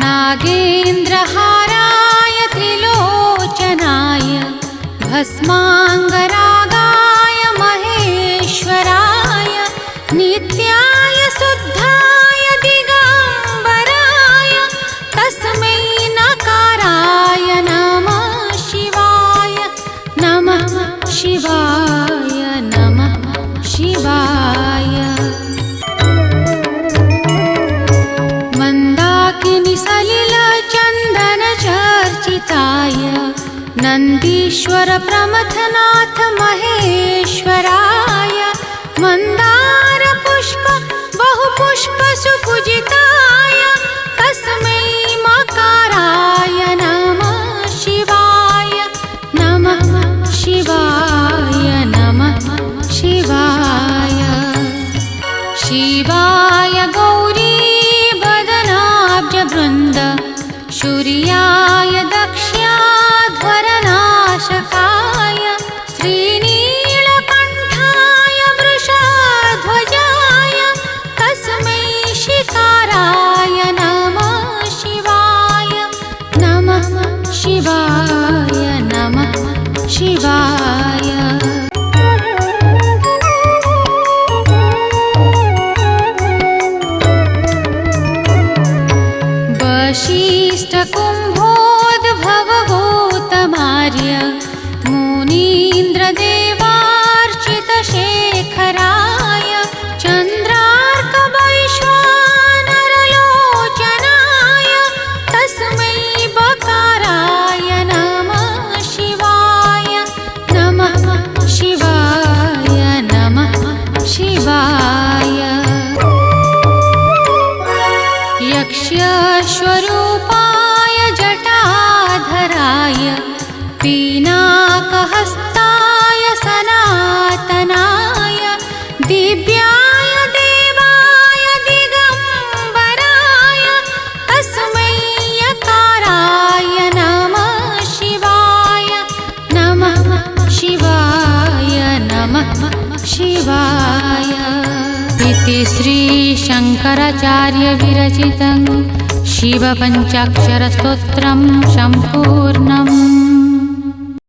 नागेन्द्रहाराय त्रिलोचनाय भस्माङ्गरागाय महेश्वराय नित्याय शुद्धाय दिगम्बराय तस्मै नकाराय नमः शिवाय नमः शिवाय नमः शिवाय। मंदाकिनी सलिल चंदन चर्चिताय नंदीश्वर प्रमथनाथ महेश्वराय मंदार पुष्प बहुपुष्प सुपूजिताय तस्मै मकाराय नमः शिवाय नमः शिवाय नमः शिवाय। शिवाय गौरी बदनाब्ज वृन्द शूर्याय दक्ष्याध्वरनाशकाय श्रीनीलकण्ठाय वृषध्वजाय तस्मै शिकाराय नमः शिवाय नमः शिवाय नमः शिवाय। वशिष्ठकुम्भोद्भवगौतमार्य मुनीन्द्रदेवार्चितशेखराय चन्द्रार्कवैश्वानरलोचनाय तस्मै बकाराय नमः शिवाय नमः शिवाय नमः शिवाय। यक्षस्वरूपाय जटाधराय पीनाकहस्ताय सनातनाय दिव्याय देवाय दिगम्बराय तस्मै यकाराय नमः शिवाय नमः शिवाय नमः शिवाय। इति श्री शंकराचार्य विरचितं शिवपञ्चाक्षरस्तोत्रं सम्पूर्णम्।